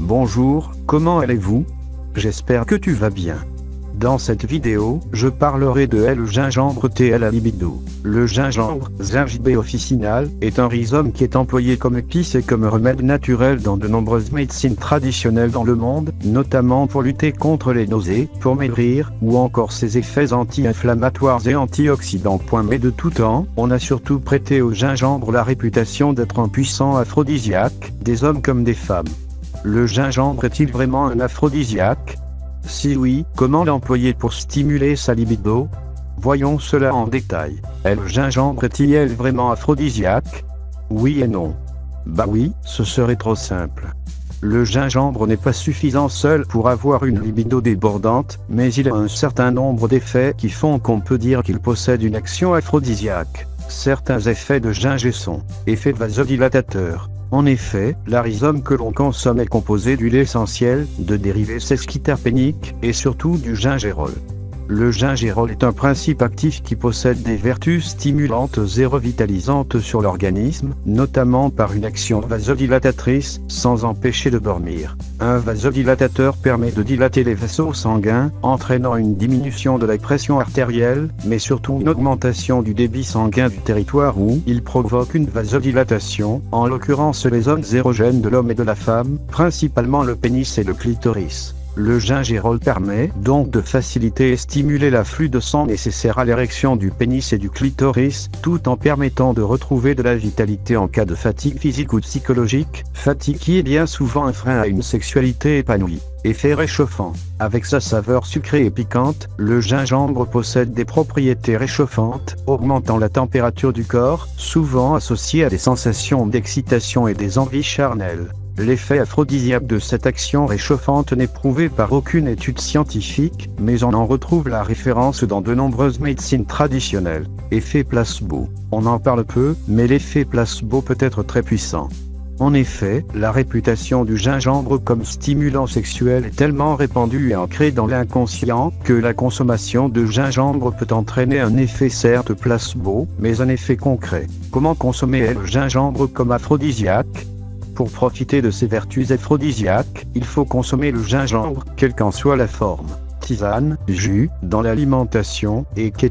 Bonjour, comment allez-vous? J'espère que tu vas bien. Dans cette vidéo, je parlerai de le gingembre thé à la libido. Le gingembre, Zingiber officinal, est un rhizome qui est employé comme épice et comme remède naturel dans de nombreuses médecines traditionnelles dans le monde, notamment pour lutter contre les nausées, pour maigrir, ou encore ses effets anti-inflammatoires et antioxydants. Mais de tout temps, on a surtout prêté au gingembre la réputation d'être un puissant aphrodisiaque, des hommes comme des femmes. Le gingembre est-il vraiment un aphrodisiaque? Si oui, comment l'employer pour stimuler sa libido? Voyons cela en détail. Le gingembre est-il vraiment aphrodisiaque? Oui et non. Bah oui, ce serait trop simple. Le gingembre n'est pas suffisant seul pour avoir une libido débordante, mais il a un certain nombre d'effets qui font qu'on peut dire qu'il possède une action aphrodisiaque. Certains effets de gingembre sont effet vasodilatateur. En effet, le rhizome que l'on consomme est composé d'huile essentielle, de dérivés sesquiterpéniques, et surtout du gingérol. Le gingérol est un principe actif qui possède des vertus stimulantes et revitalisantes sur l'organisme, notamment par une action vasodilatatrice, sans empêcher de dormir. Un vasodilatateur permet de dilater les vaisseaux sanguins, entraînant une diminution de la pression artérielle, mais surtout une augmentation du débit sanguin du territoire où il provoque une vasodilatation, en l'occurrence les zones érogènes de l'homme et de la femme, principalement le pénis et le clitoris. Le gingérol permet donc de faciliter et stimuler l'afflux de sang nécessaire à l'érection du pénis et du clitoris, tout en permettant de retrouver de la vitalité en cas de fatigue physique ou psychologique, fatigue qui est bien souvent un frein à une sexualité épanouie. Effet réchauffant. Avec sa saveur sucrée et piquante, le gingembre possède des propriétés réchauffantes, augmentant la température du corps, souvent associée à des sensations d'excitation et des envies charnelles. L'effet aphrodisiaque de cette action réchauffante n'est prouvé par aucune étude scientifique, mais on en retrouve la référence dans de nombreuses médecines traditionnelles. Effet placebo. On en parle peu, mais l'effet placebo peut être très puissant. En effet, la réputation du gingembre comme stimulant sexuel est tellement répandue et ancrée dans l'inconscient que la consommation de gingembre peut entraîner un effet certes placebo, mais un effet concret. Comment consommer le gingembre comme aphrodisiaque? Pour profiter de ses vertus aphrodisiaques, il faut consommer le gingembre, quelle qu'en soit la forme. Tisane, jus, dans l'alimentation, etc.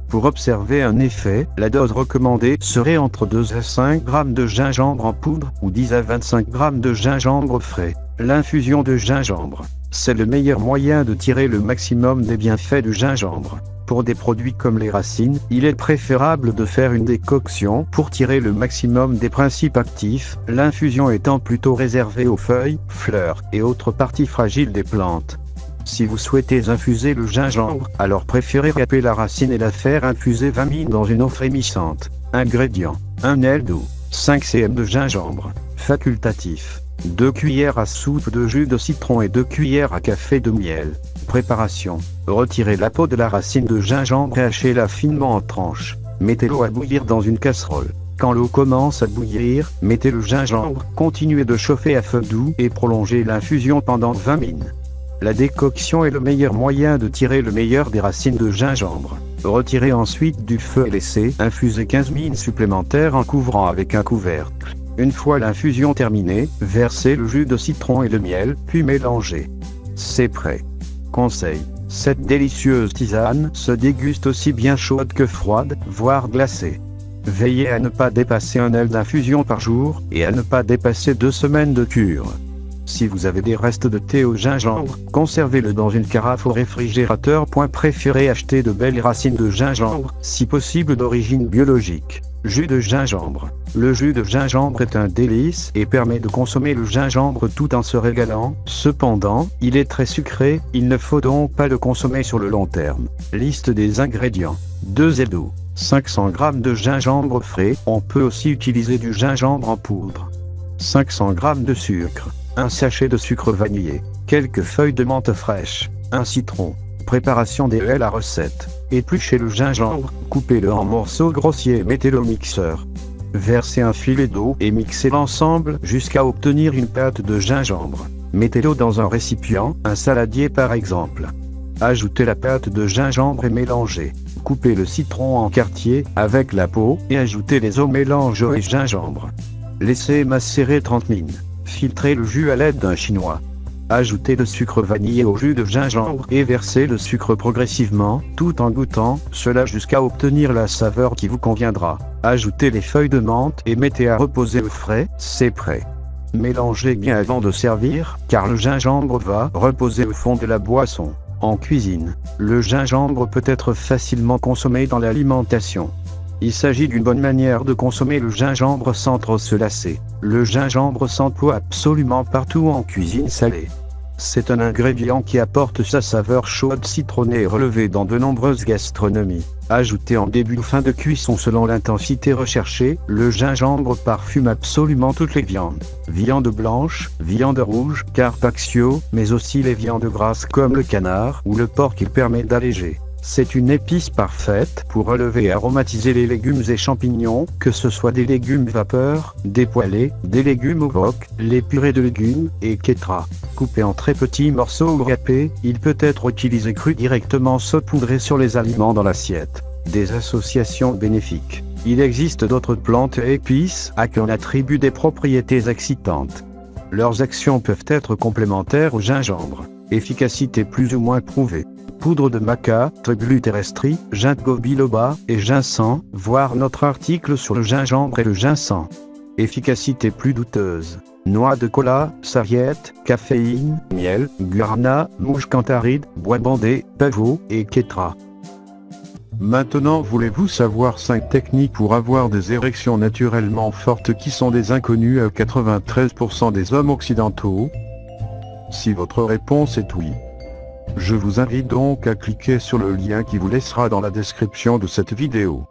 Pour observer un effet, la dose recommandée serait entre 2 à 5 g de gingembre en poudre, ou 10 à 25 g de gingembre frais. L'infusion de gingembre. C'est le meilleur moyen de tirer le maximum des bienfaits du gingembre. Pour des produits comme les racines, il est préférable de faire une décoction pour tirer le maximum des principes actifs, l'infusion étant plutôt réservée aux feuilles, fleurs et autres parties fragiles des plantes. Si vous souhaitez infuser le gingembre, alors préférez râper la racine et la faire infuser 20 minutes dans une eau frémissante. Ingrédients: 1 aile d'eau, 5 cm de gingembre, facultatif, 2 cuillères à soupe de jus de citron et 2 cuillères à café de miel. Préparation: retirez la peau de la racine de gingembre et hachez-la finement en tranches. Mettez l'eau à bouillir dans une casserole. Quand l'eau commence à bouillir, mettez le gingembre, continuez de chauffer à feu doux et prolongez l'infusion pendant 20 minutes. La décoction est le meilleur moyen de tirer le meilleur des racines de gingembre. Retirez ensuite du feu et laissez infuser 15 minutes supplémentaires en couvrant avec un couvercle. Une fois l'infusion terminée, versez le jus de citron et le miel, puis mélangez. C'est prêt. Conseil: cette délicieuse tisane se déguste aussi bien chaude que froide, voire glacée. Veillez à ne pas dépasser 1 aile d'infusion par jour, et à ne pas dépasser 2 semaines de cure. Si vous avez des restes de thé au gingembre, conservez-le dans une carafe au réfrigérateur. Préférez acheter de belles racines de gingembre, si possible d'origine biologique. Jus de gingembre. Le jus de gingembre est un délice et permet de consommer le gingembre tout en se régalant. Cependant, il est très sucré, il ne faut donc pas le consommer sur le long terme. Liste des ingrédients: 2 aile d'eau, 500 g de gingembre frais, on peut aussi utiliser du gingembre en poudre. 500 g de sucre, 1 sachet de sucre vanillé, quelques feuilles de menthe fraîches, 1 citron. Préparation des la recette. Épluchez le gingembre, coupez-le en morceaux grossiers et mettez-le au mixeur. Versez un filet d'eau et mixez l'ensemble jusqu'à obtenir une pâte de gingembre. Mettez-le dans un récipient, un saladier par exemple. Ajoutez la pâte de gingembre et mélangez. Coupez le citron en quartiers avec la peau et ajoutez les eaux mélange et gingembre. Laissez macérer 30 minutes. Filtrez le jus à l'aide d'un chinois. Ajoutez le sucre vanillé au jus de gingembre et versez le sucre progressivement, tout en goûtant cela jusqu'à obtenir la saveur qui vous conviendra. Ajoutez les feuilles de menthe et mettez à reposer au frais, c'est prêt. Mélangez bien avant de servir, car le gingembre va reposer au fond de la boisson. En cuisine, le gingembre peut être facilement consommé dans l'alimentation. Il s'agit d'une bonne manière de consommer le gingembre sans trop se lasser. Le gingembre s'emploie absolument partout en cuisine salée. C'est un ingrédient qui apporte sa saveur chaude citronnée relevée dans de nombreuses gastronomies. Ajouté en début ou fin de cuisson selon l'intensité recherchée, le gingembre parfume absolument toutes les viandes. Viande blanche, viande rouge, carpaccio, mais aussi les viandes grasses comme le canard ou le porc qu'il permet d'alléger. C'est une épice parfaite pour relever et aromatiser les légumes et champignons, que ce soit des légumes vapeur, des poêlés, des légumes au wok, les purées de légumes, etc. Coupé en très petits morceaux ou râpé, il peut être utilisé cru directement saupoudré sur les aliments dans l'assiette. Des associations bénéfiques. Il existe d'autres plantes et épices à qui on attribue des propriétés excitantes. Leurs actions peuvent être complémentaires au gingembre. Efficacité plus ou moins prouvée. Poudre de maca, Tribulus terrestri, ginkgo biloba et ginseng, voir notre article sur le gingembre et le ginseng. Efficacité plus douteuse. Noix de cola, sarriette, caféine, miel, guarana, mouche cantaride, bois bandé, pavot, etc. Maintenant, voulez-vous savoir 5 techniques pour avoir des érections naturellement fortes qui sont des inconnues à 93% des hommes occidentaux? Si votre réponse est oui, je vous invite donc à cliquer sur le lien qui vous laissera dans la description de cette vidéo.